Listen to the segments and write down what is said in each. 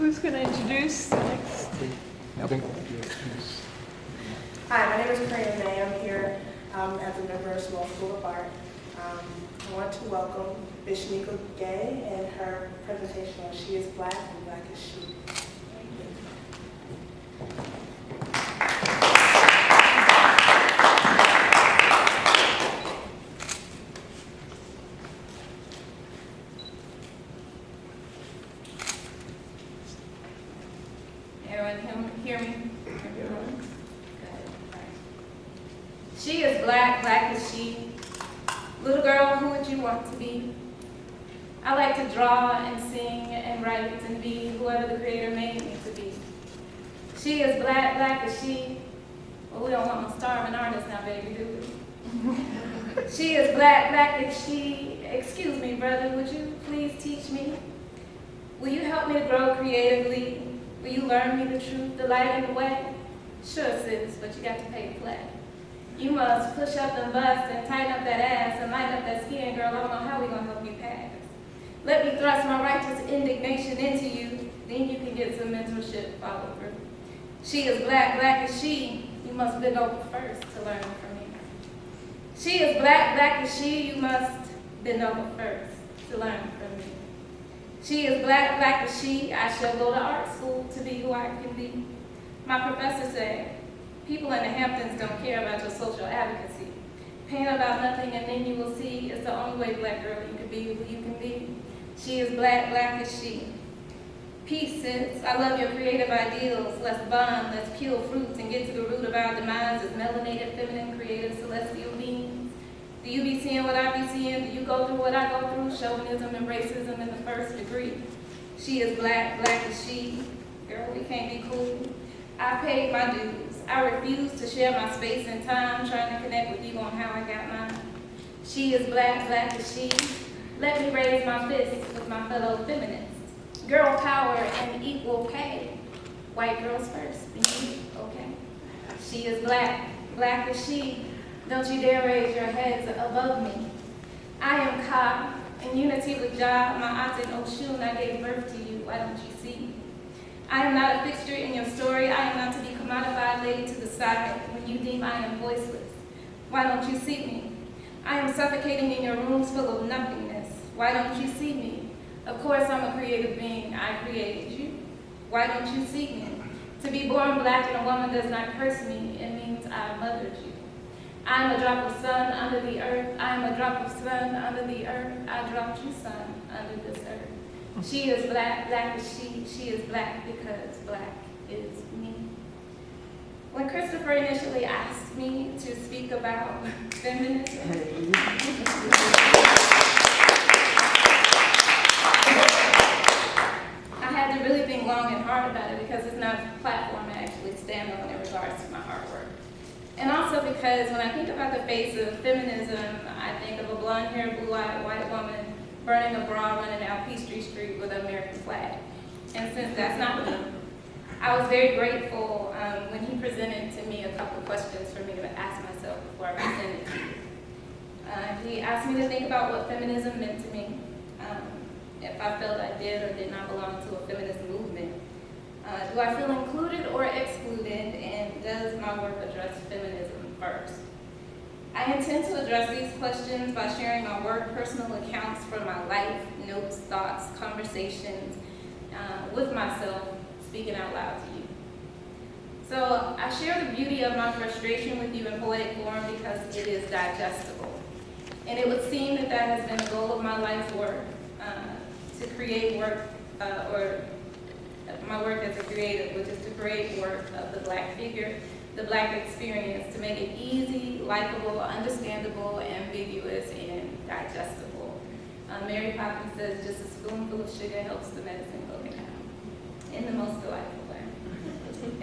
Who's going to introduce the next? Hi, my name is Karina May. I'm here as a member of Small School of Art. I want to welcome Bishnika Gay and her presentation on She is Black and Black is She. Everyone hear me? Everyone? Good. Right. She is black, black is she. Little girl, who would you want to be? I like to draw and sing and write and be whoever the Creator made me to be. She is black, black is she. Well, we don't want no starving artists now, baby, do we? She is black, black is she. Excuse me, brother, would you please teach me? Will you help me to grow creatively? Will you learn me the truth, the light and the way? Sure, sis, but you got to pay to play. You must push up and bust and tighten up that ass and lighten up that skin, girl. I don't know how we're going to help you pass. Let me thrust my righteous indignation into you, then you can get some mentorship follow through. She is black, black is she. You must bend over first to learn from me. She is black, black is she. You must bend over first to learn from me. She is black, black as she. I shall go to art school to be who I can be. My professor said, people in the Hamptons don't care about your social advocacy. Paint about nothing and then you will see it's the only way, black girl, you can be who you can be. She is black, black as she. Peace, sis. I love your creative ideals. Let's bond, let's peel fruits and get to the root of our demise as melanated, feminine, creative, celestial beings. Do you be seeing what I be seeing? Do you go through what I go through? Chauvinism and racism in the first degree. She is black, black as she. Girl, we can't be cool. I paid my dues. I refuse to share my space and time trying to connect with you on how I got mine. She is black, black as she. Let me raise my fist with my fellow feminists. Girl power and equal pay. White girls first, then you, okay? She is black, black as she. Don't you dare raise your heads above me. I am Ka, in unity with Jah, Ma'at, and Oshun, I gave birth to you. Why don't you see? I am not a fixture in your story. I am not to be commodified, laid to the side when you deem I am voiceless. Why don't you see me? I am suffocating in your rooms full of nothingness. Why don't you see me? Of course I'm a creative being. I created you. Why don't you see me? To be born black and a woman does not curse me. It means I mothered you. I am a drop of sun under the earth. I am a drop of sun under the earth. I dropped you, sun, under this earth. She is black, black is she. She is black because black is me. When Christopher initially asked me to speak about feminism, I had to really think long and hard about it because it's not a platform I actually stand on in regards to my artwork. And also because when I think about the face of feminism, I think of a blonde-haired, blue-eyed white woman burning a bra running down Peachtree Street with an American flag. And since that's not me, I was very grateful when he presented to me a couple of questions for me to ask myself before I presented to you. He asked me to think about what feminism meant to me, if I felt I did or did not belong to a feminist movement. Do I feel included or excluded, and does my work address feminism first? I intend to address these questions by sharing my work, personal accounts from my life, notes, thoughts, conversations with myself, speaking out loud to you. So I share the beauty of my frustration with you in poetic form because it is digestible. And it would seem that that has been the goal of my life's work, to create work, or my work as a creative, which is to create work of the black figure, the black experience, to make it easy, likable, understandable, ambiguous, and digestible. Mary Poppins says just a spoonful of sugar helps the medicine go down in the most delightful way.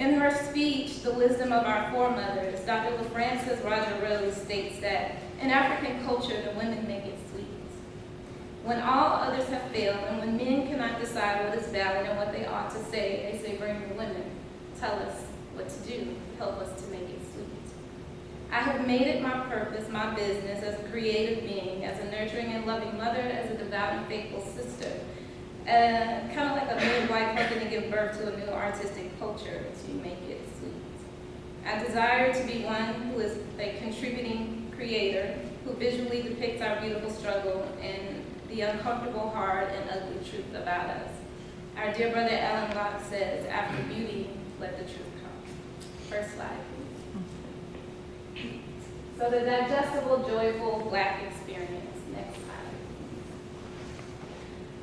In her speech, The Wisdom of Our Foremothers, Dr. LaFrancis Roger Rose states that in African culture, the women make it sweet. When all others have failed, and when men cannot decide what is valid and what they ought to say, they say, bring the women, tell us what to do, help us to make it sweet. I have made it my purpose, my business, as a creative being, as a nurturing and loving mother, as a devout and faithful sister, kind of like a midwife helping to give give birth to a new artistic culture to make it sweet. I desire to be one who is a contributing creator, who visually depicts our beautiful struggle and the uncomfortable, hard, and ugly truth about us. Our dear brother Alan Locke says, after beauty, let the truth come. First slide, please. So the digestible, joyful Black experience. Next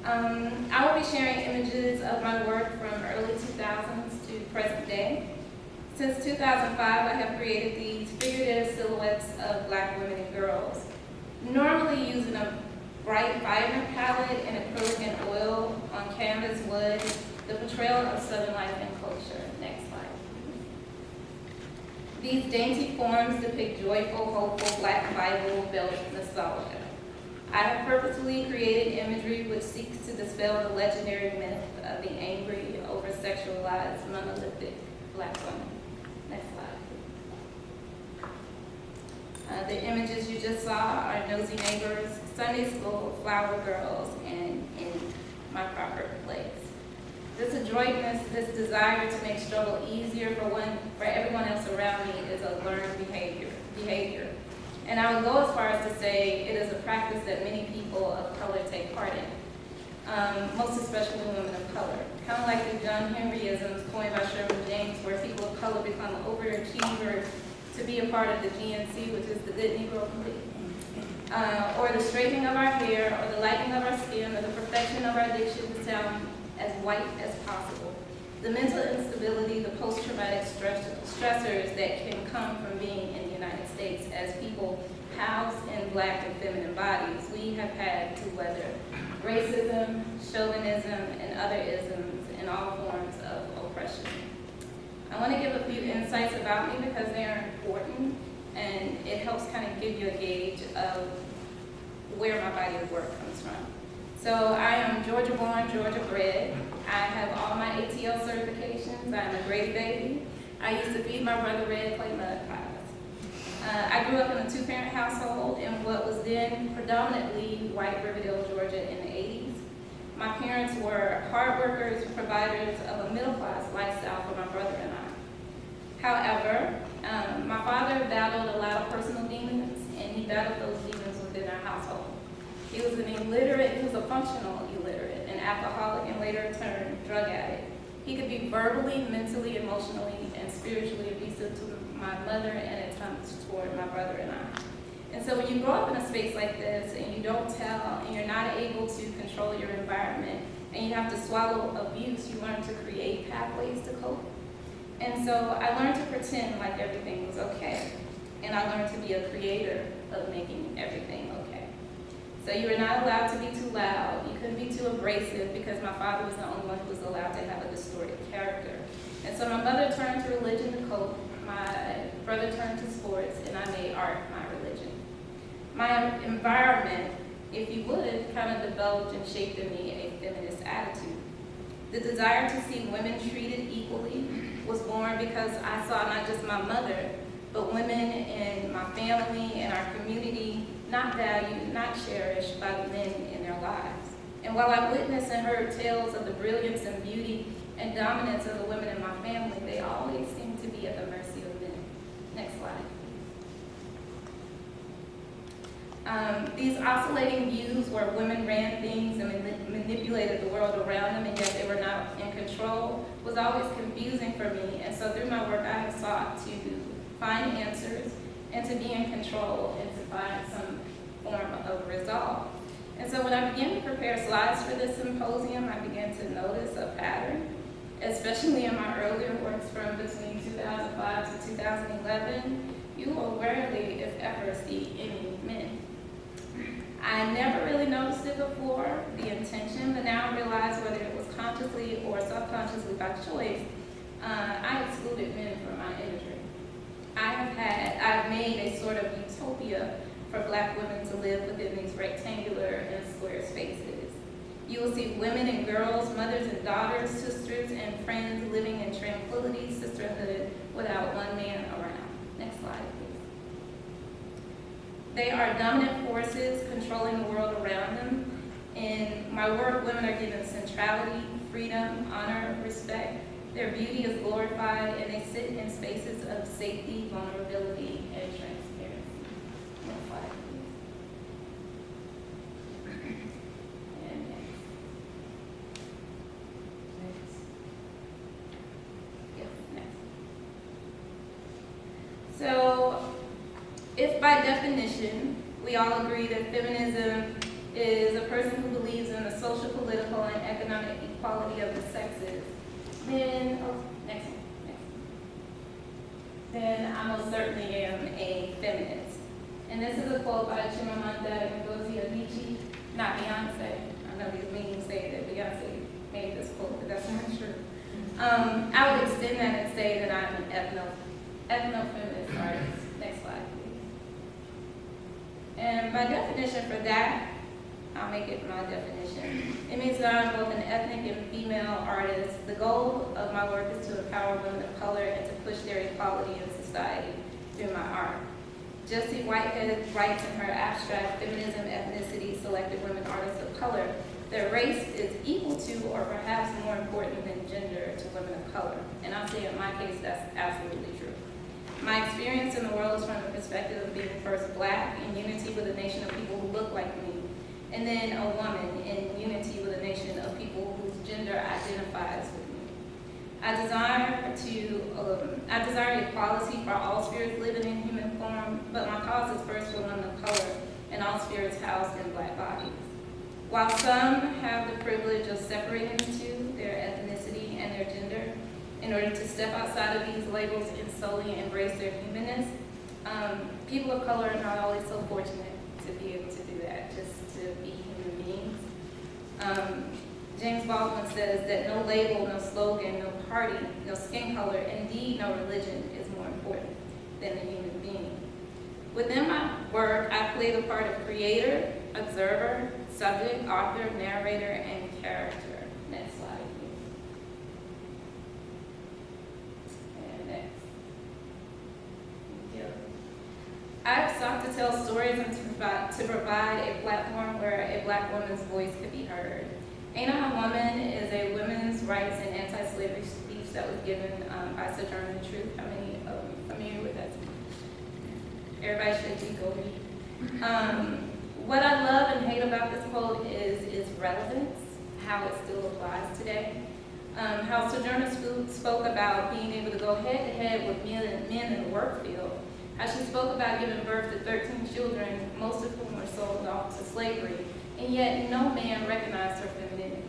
slide. I will be sharing images of my work from early 2000s to present day. Since 2005, I have created these figurative silhouettes of Black women and girls, normally using a bright, vibrant palette and acrylic and oil on canvas wood, the portrayal of Southern life and culture. Next slide. These dainty forms depict joyful, hopeful Black Bible-built nostalgia. I have purposefully created imagery which seeks to dispel the legendary myth of the angry, over-sexualized, monolithic Black woman. Next slide. The images you just saw are Nosy Neighbors, Sunday School, Flower Girls, and In My Proper Place. This adroitness, this desire to make struggle easier for everyone else around me is a learned behavior. And I would go as far as to say it is a practice that many people of color take part in, most especially women of color. Kind of like the John Henryisms coined by Sherman James, where people of color become overachievers to be a part of the GNC, which is the Good Negro Complete. Or the straightening of our hair, or the lightening of our skin, or the perfection of our diction to sound as white as possible. The mental instability, the post-traumatic stressors that can come from being in the United States as people housed in Black and feminine bodies, we have had to weather racism, chauvinism, and other isms in all forms of oppression. I want to give a few insights about me because they are important, and it helps kind of give you a gauge of where my body of work comes from. So I am Georgia-born, Georgia-bred. I have all my ATL certifications. I'm a Grady baby. I used to feed my brother red clay mud pies. I grew up in a two-parent household in what was then predominantly white Riverdale, Georgia in the 80s. My parents were hard workers, providers of a middle-class lifestyle for my brother and I. However, my father battled a lot of personal demons, and he battled those demons within our household. He was an illiterate, he was a functional illiterate, an alcoholic, and later turned drug addict. He could be verbally, mentally, emotionally, and spiritually abusive to my mother and at times toward my brother and I. And so when you grow up in a space like this and you don't tell and you're not able to control your environment and you have to swallow abuse, you learn to create pathways to cope. And so I learned to pretend like everything was okay. And I learned to be a creator of making everything okay. So you were not allowed to be too loud. You couldn't be too abrasive because my father was the only one who was allowed to have a distorted character. And so my mother turned to religion to cope. My brother turned to sports, and I made art my religion. My environment, if you would, kind of developed and shaped in me a feminist attitude. The desire to see women treated equally was born because I saw not just my mother, but women in my family and our community not valued, not cherished by the men in their lives. And while I witnessed and heard tales of the brilliance and beauty and dominance of the women in my family, they always seemed to be at the mercy of men. Next slide. These oscillating views where women ran things and manipulated the world around them and yet they were not in control was always confusing for me. And so through my work, I have sought to find answers and to be in control and to find some form of resolve. And so when I began to prepare slides for this symposium, I began to notice a pattern, especially in my earlier works from between 2005 to 2011. You will rarely, if ever, see any men. I never really noticed it before, the intention, but now I realize whether it was consciously or subconsciously by choice, I excluded men from my imagery. I've made a sort of utopia for Black women to live within these rectangular and square spaces. You will see women and girls, mothers and daughters, sisters and friends living in tranquility, sisterhood, without one man around. Next slide, please. They are dominant forces controlling the world around them. In my work, women are given centrality, freedom, honor, respect. Their beauty is glorified, and they sit in spaces of safety, vulnerability, and transparency. Next slide, please. And next. Yes, next. So, if by definition, we all agree that feminism is a person who believes in the social, political, and economic equality of the sexes, then, then I most certainly am a feminist. And this is a quote by Chimamanda Ngozi Adichie, not Beyonce. I know these memes say that Beyonce made this quote, but that's not true. I would extend that and say that I'm an ethno-feminist artist. Next slide, please. And my definition for that, I'll make it my definition. It means that I'm both an ethnic and female artist. The goal of my work is to empower women of color and to push their equality in society through my art. Jessie Whitehead writes in her abstract Feminism, Ethnicity, Selected Women Artists of Color that race is equal to or perhaps more important than gender to women of color. And I'll say in my case that's absolutely true. My experience in the world is from the perspective of being first Black in unity with a nation of people who look like me, and then a woman in unity with a nation of people whose gender identifies with me. I desire equality for all spirits living in human form, but my cause is first for women of color and all spirits housed in Black bodies. While some have the privilege of separating the two, their ethnicity and their gender, in order to step outside of these labels and solely embrace their humanness, people of color are not always so fortunate to be able to do that, just to be human beings. James Baldwin says that no label, no slogan, no party, no skin color, indeed no religion is more important than the human being. Within my work, I play the part of creator, observer, subject, author, narrator, and character. Next slide, please. And next. Thank you. I've sought to tell stories and to provide a platform where a Black woman's voice could be heard. Ain't I a Woman is a women's rights and anti-slavery speech that was given by Sojourner Truth. How many of you are familiar with that speech? Everybody should go read. What I love and hate about this quote is its relevance, how it still applies today. How Sojourner spoke about being able to go head-to-head with men in the work field. How she spoke about giving birth to 13 children, most of whom were sold off to slavery, and yet no man recognized her femininity.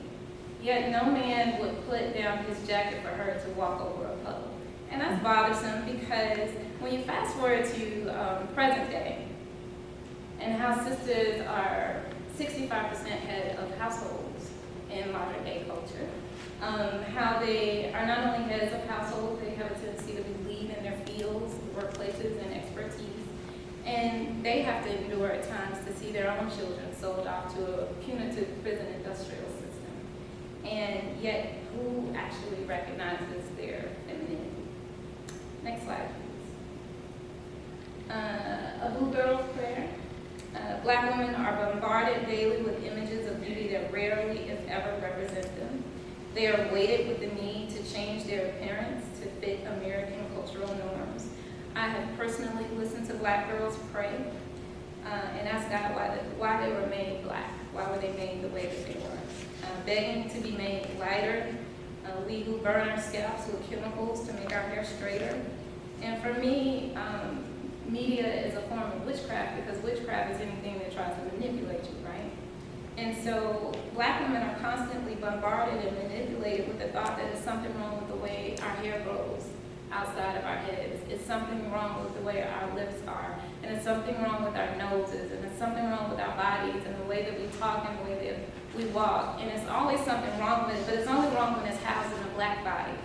Yet no man would put down his jacket for her to walk over a puddle. And that's bothersome because when you fast forward to present day, and how sisters are 65% head of households in modern day culture, how they are not only heads of households, they have a tendency to be lead in their fields, workplaces, and expertise. And they have to endure at times to see their own children sold off to a punitive prison industrial system. And yet, who actually recognizes their femininity? Next slide, please. A Blue Girl's Prayer. Black women are bombarded daily with images of beauty that rarely, if ever, represent them. They are weighted with the need to change their appearance to fit American cultural norms. I have personally listened to Black girls pray and ask God why they were made Black. Why were they made the way that they were? Begging to be made lighter. We who burn our scalps with chemicals to make our hair straighter. And for me, media is a form of witchcraft because witchcraft is anything that tries to manipulate you, right? And so Black women are constantly bombarded and manipulated with the thought that there's something wrong with the way our hair grows outside of our heads. It's something wrong with the way our lips are. And it's something wrong with our noses. And it's something wrong with our bodies and the way that we talk and the way that we walk. And it's always something wrong with it, but it's only wrong when it's housed in a Black body.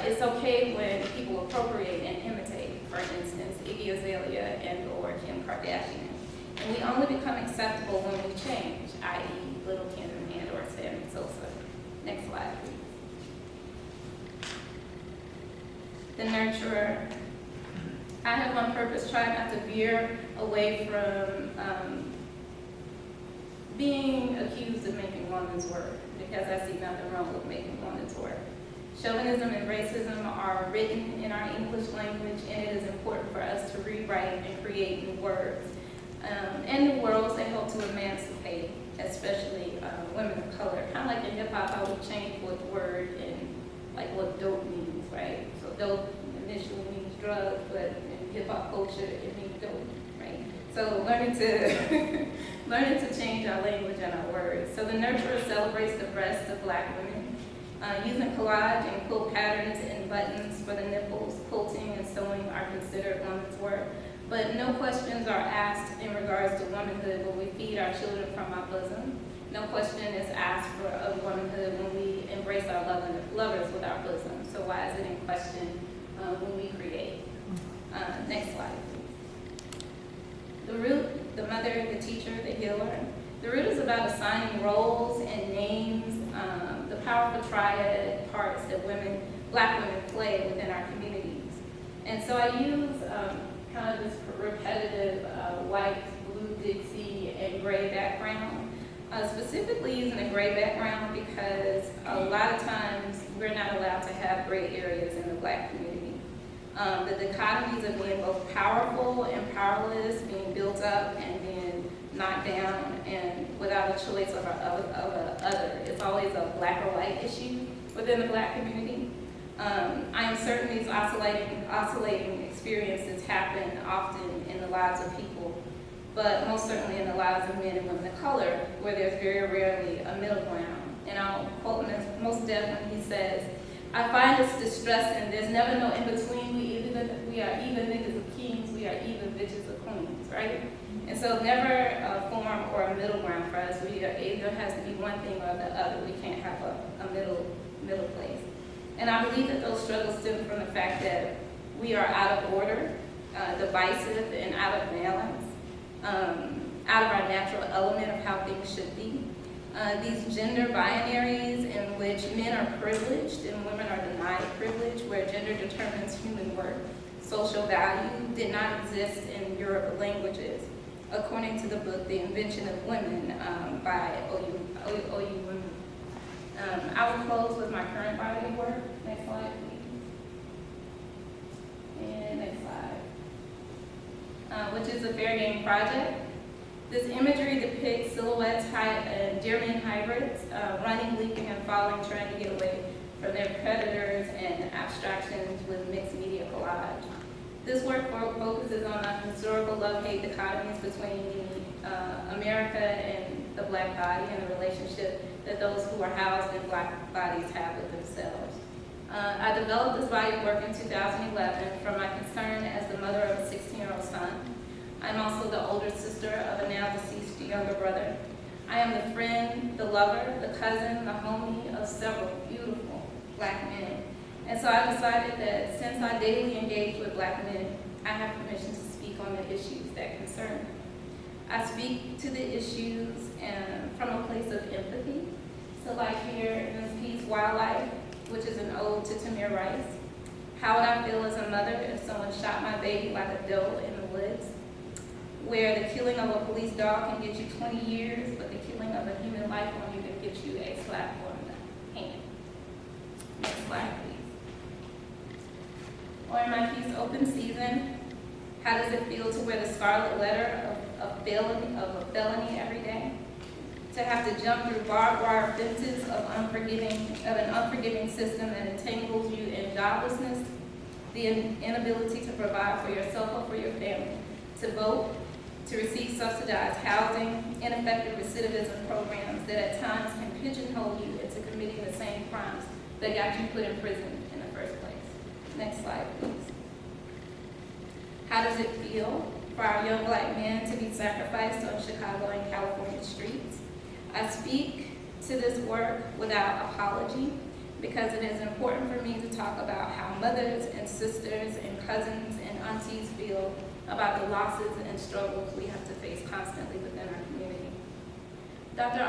It's okay when people appropriate and imitate, for instance, Iggy Azalea and or Kim Kardashian. And we only become acceptable when we change, i.e. Little Kim and or Sammy Sosa. Next slide, please. The Nurturer. I have on purpose tried not to veer away from being accused of making women's work, because I see nothing wrong with making women's work. Chauvinism and racism are written in our English language, and it is important for us to rewrite and create new words and new worlds that help to emancipate, especially women of color. Kind of like in hip hop, I would change what word and like what dope means, right? So dope initially means drugs, but in hip hop culture, it means dope, right? So learning to learning to change our language and our words. So the Nurturer celebrates the breasts of Black women. Using collage and quilt patterns and buttons for the nipples, quilting and sewing are considered women's work. But no questions are asked in regards to womanhood when we feed our children from our bosom. No question is asked of womanhood when we embrace our lovers with our bosom. So why is it in question when we create? Next slide, please. The root, the mother, the teacher, the healer. The root is about assigning roles and names, the powerful triad parts that Black women play within our communities. And so I use kind of this repetitive white, blue, Dixie, and gray background. Specifically using a gray background because a lot of times we're not allowed to have gray areas in the Black community. The dichotomies of being both powerful and powerless, being built up and being knocked down, and without a choice of a other. It's always a Black or white issue within the Black community. I am certain these oscillating experiences happen often in the lives of people, but most certainly in the lives of men and women of color, where there's very rarely a middle ground. And I'll quote Most Def when he says, "I find this distressing. There's never no in between. We are even niggas of kings. We are even bitches of queens," right? And so never a form or a middle ground for us. We either has to be one thing or the other. We can't have a middle place. And I believe that those struggles stem from the fact that we are out of order, divisive, and out of balance, out of our natural element of how things should be. These gender binaries in which men are privileged and women are denied privilege, where gender determines human worth, social value, did not exist in Europe languages, according to the book, The Invention of Women by O.U. Women. I will close with my current body of work. Next slide, please. And next slide. Which is a fair game project. This imagery depicts silhouettes and deer-man hybrids running, leaping, and falling, trying to get away from their predators and abstractions with mixed media collage. This work focuses on the historical love-hate dichotomies between America and the Black body and the relationship that those who are housed in Black bodies have with themselves. I developed this body of work in 2011 from my concern as the mother of a 16-year-old son. I'm also the older sister of a now deceased younger brother. I am the friend, the lover, the cousin, the homie of several beautiful Black men. And so I decided that since I daily engage with Black men, I have permission to speak on the issues that concern me. I speak to the issues from a place of empathy. So like here in this piece, Wildlife, which is an ode to Tamir Rice. How would I feel as a mother if someone shot my baby like a doe in the woods? Where the killing of a police dog can get you 20 years, but the killing of a human life on you can get you a slap on the hand. Next slide, please. Or in my piece, Open Season, how does it feel to wear the scarlet letter of a felony every day? To have to jump through barbed wire fences of an unforgiving system that entangles you in joblessness, the inability to provide for yourself or for your family, to vote, to receive subsidized housing, ineffective recidivism programs that at times can pigeonhole you into committing the same crimes that got you put in prison in the first place. Next slide, please. How does it feel for our young Black men to be sacrificed on Chicago and California streets? I speak to this work without apology because it is important for me to talk about how mothers and sisters and cousins and aunties feel about the losses and struggles we have to face constantly within our community. Dr.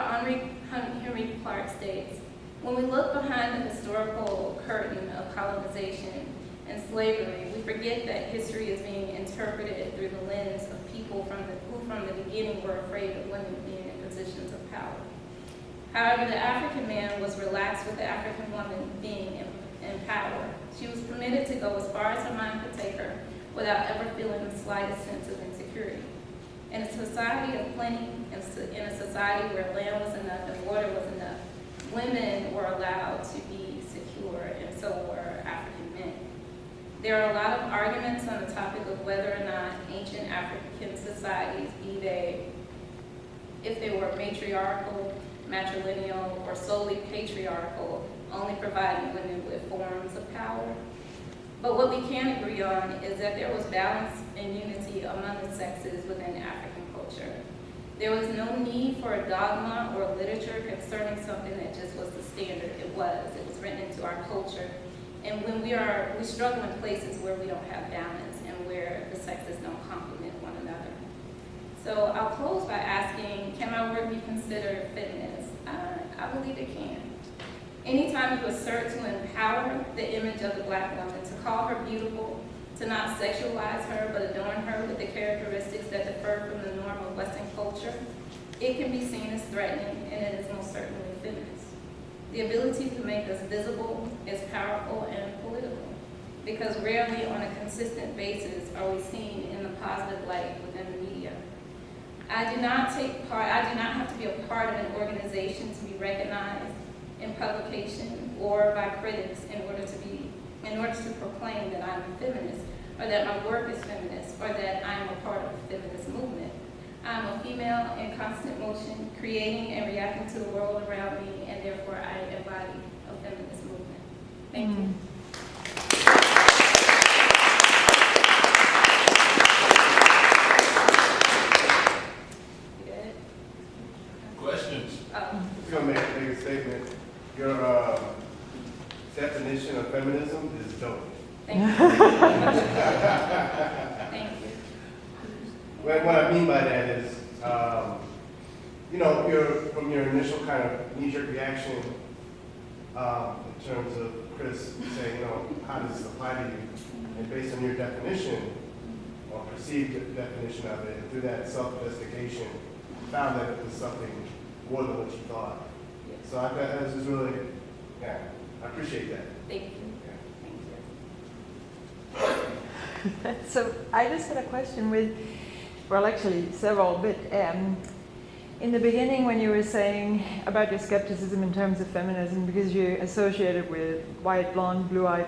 Henry Clark states, when we look behind the historical curtain of colonization and slavery, we forget that history is being interpreted through the lens of people people who from the beginning were afraid of women being in positions of power. However, the African man was relaxed with the African woman being in power. She was permitted to go as far as her mind could take her without ever feeling the slightest sense of insecurity. In a society of plenty, in a society where land was enough and water was enough, women were allowed to be secure, and so were African men. There are a lot of arguments on the topic of whether or not ancient African societies, if they were matriarchal, matrilineal, or solely patriarchal, only providing women with forms of power. But what we can agree on is that there was balance and unity among the sexes within African culture. There was no need for a dogma or literature concerning something that just was the standard. It was written into our culture. And when we struggle in places where we don't have balance and where the sexes don't complement one another. So I'll close by asking, can my work be considered feminist? I believe it can. Anytime you assert to empower the image of the Black woman, to call her beautiful, to not sexualize her, but adorn her with the characteristics that differ from the norm of Western culture, it can be seen as threatening, and it is most certainly feminist. The ability to make us visible is powerful and political, because rarely on a consistent basis are we seen in the positive light within the media. I do not have to be a part of an organization to be recognized in publication or by critics in order to proclaim that I'm a feminist, or that my work is feminist, or that I am a part of the feminist movement. I'm a female in constant motion, creating and reacting to the world around me, and therefore I embody a feminist movement. Thank you. Good? Questions? Oh. If you're gonna make a statement, your definition of feminism is dope. Thank you. Thank you. What I mean by that is, from your initial kind of knee-jerk reaction in terms of Chris saying, how does this apply to you? And based on your definition, or perceived definition of it, and through that self-investigation, found that it was something more than what you thought. Yes. So I thought that was really, I appreciate that. Thank you. Yeah. Thank you. So I just had a question actually several, but in the beginning when you were saying about your skepticism in terms of feminism, because you associated with white, blonde, blue-eyed,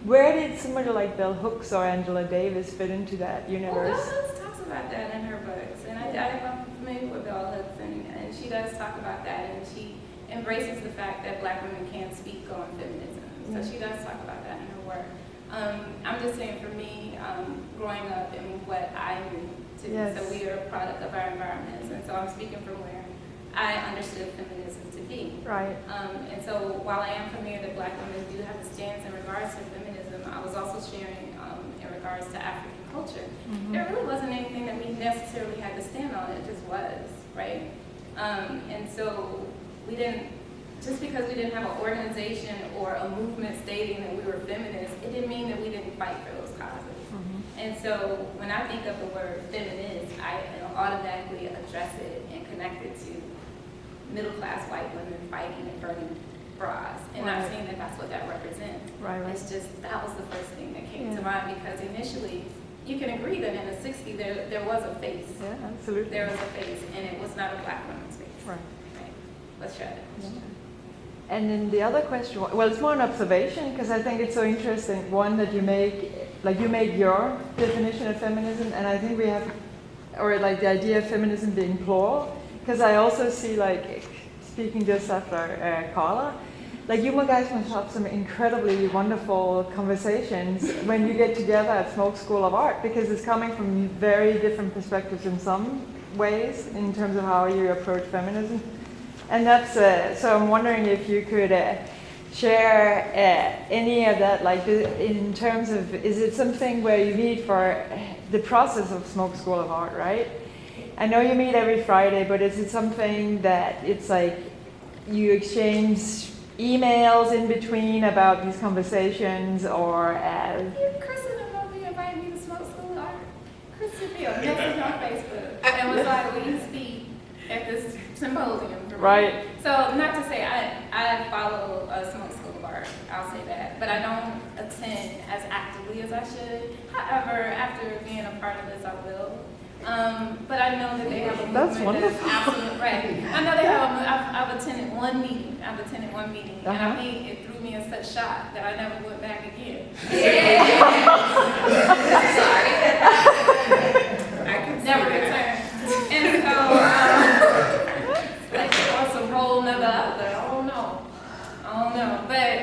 where did somebody like Bell Hooks or Angela Davis fit into that universe? Well, Bell Hooks talks about that in her books, and I'm familiar with Bell Hooks, and she does talk about that, and she embraces the fact that Black women can speak on feminism. So she does talk about that in her work. I'm just saying, for me, growing up and what I knew, so we are a product of our environments, and so I'm speaking from where I understood feminism to be. Right. And so while I am familiar that Black women do have a stance in regards to feminism, I was also sharing in regards to African culture. Mm-hmm. There really wasn't anything that we necessarily had to stand on, it just was, right? And so we didn't, just because we didn't have an organization or a movement stating that we were feminists, it didn't mean that we didn't fight for those causes. Mm-hmm. And so when I think of the word feminist, I automatically address it and connect it to middle-class white women fighting and burning bras. And not saying that that's what that represents. Right. It's just, that was the first thing that came to mind, because initially, you can agree that in the 60s, there was a face. Yeah, absolutely. There was a face, and it was not a Black woman's face. Right. Right. Let's try that. Yeah. And then the other question, well, it's more an observation, because I think it's so interesting. One, that you make your definition of feminism, and I think we have, or like the idea of feminism being plural, because I also see, like, speaking just after Carla, like, you guys must have some incredibly wonderful conversations when you get together at Smoke School of Art, because it's coming from very different perspectives in some ways in terms of how you approach feminism. And that's, so I'm wondering if you could share any of that, like in terms of, is it something where you meet for the process of Smoke School of Art, right? I know you meet every Friday, but is it something that it's like you exchange emails in between about these conversations, or Chris didn't know me invited me to Smoke School of Art. Chris sent me a message side where you speak at this symposium for me. Right. So not to say I follow Smoke School of Art, I'll say that, but I don't attend as actively as I should. However, after being a part of this, I will. But I know that they have a That's movement that's wonderful. absolute, right. I know they have I've attended one meeting, and Uh-huh. I think it threw me in such shock that I never went back again. I could never return. And so, like, on some whole nother other, I don't know. But,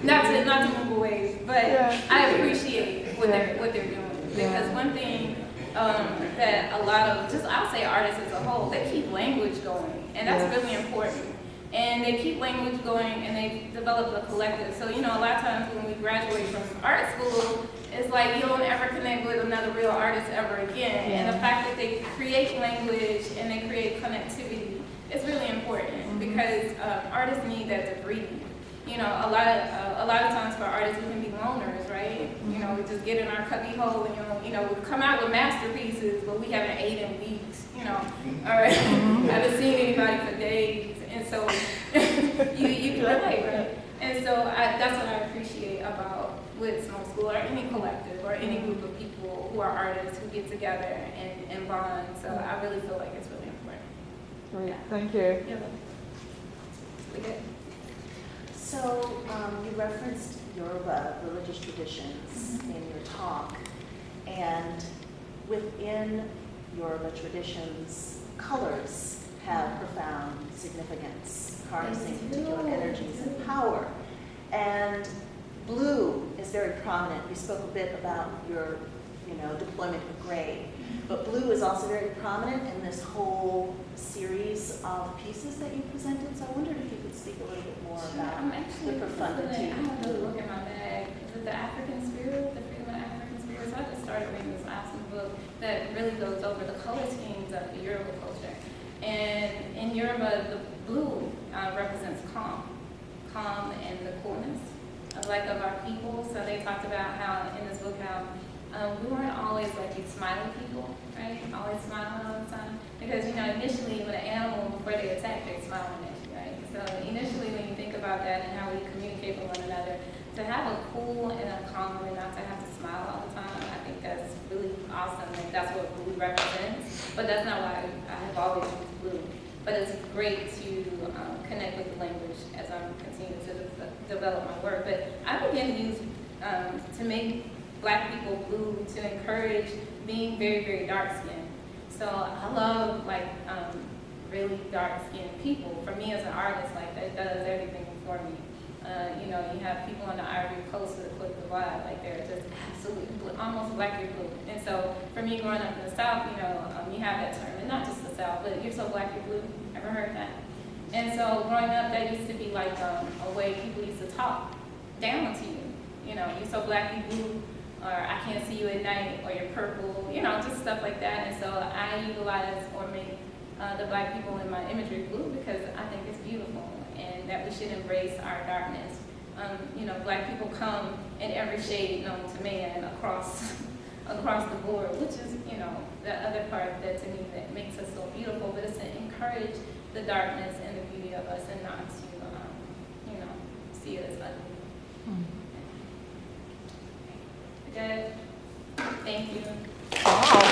not to move away, but Yeah. I appreciate what they're doing. Yeah. Because one thing that a lot of, I'll say artists as a whole, they keep language going, and that's Yes. really important. And they keep language going, and they develop a collective. So, a lot of times when we graduate from art school, it's like you don't ever connect with another real artist ever again. And the fact that they create language and they create connectivity is really important because artists need that to breathe. A lot of times for artists, we can be loners, right? We just get in our cubby hole and, we come out with masterpieces, but we haven't ate in weeks, or haven't seen anybody for days. And so you can relate, right? And so that's what I appreciate about with Smoke School or any collective or any group of people who are artists who get together and bond. So I really feel like it's really important. Great, thank you. Yeah. We good? So you referenced Yoruba religious traditions in your talk, and within Yoruba traditions, colors have profound significance, harnessing particular energies and power. And blue is very prominent. You spoke a bit about your, deployment of gray, but blue is also very prominent in this whole series of pieces that you presented. So I wondered if you could speak a little bit more about I'm actually the profundity. I have to look at my bag. Is it The African Spirit? The Freedom of the African Spirit? So I just started reading this awesome book that really goes over the color schemes of the Yoruba culture. And in Yoruba, the blue represents calm and the coolness of our people. So they talked about how in this book how we weren't always like these smiley people, right? Always smiling all the time. Because, initially when an animal, before they attack, they're smiling at you, right? So initially when you think about that and how we communicate with one another, to have a cool and a calm and not to have to smile all the time, I think that's really awesome. And that's what blue represents. But that's not why I have always used blue. But it's great to connect with the language as I'm continuing to develop my work. But I began to use, to make Black people blue, to encourage being very, very dark-skinned. So I love, really dark-skinned people. For me as an artist, that does everything for me. You have people on the Ivory Coast of the Côte d'Ivoire, they're just absolutely blue, almost blackly blue. And so for me growing up in the South, you have that term, and not just the South, but you're so black, you're blue. Ever heard that? And so growing up, that used to be a way people used to talk down to you. You're so black, you blue, or I can't see you at night, or you're purple, just stuff like that. And so I utilize or make the Black people in my imagery blue because I think it's beautiful and that we should embrace our darkness. Black people come in every shade known to man across the board, which is, the other part that to me that makes us so beautiful, but it's to encourage the darkness and the beauty of us and not to, see it as ugly. Good. Thank you. Wow.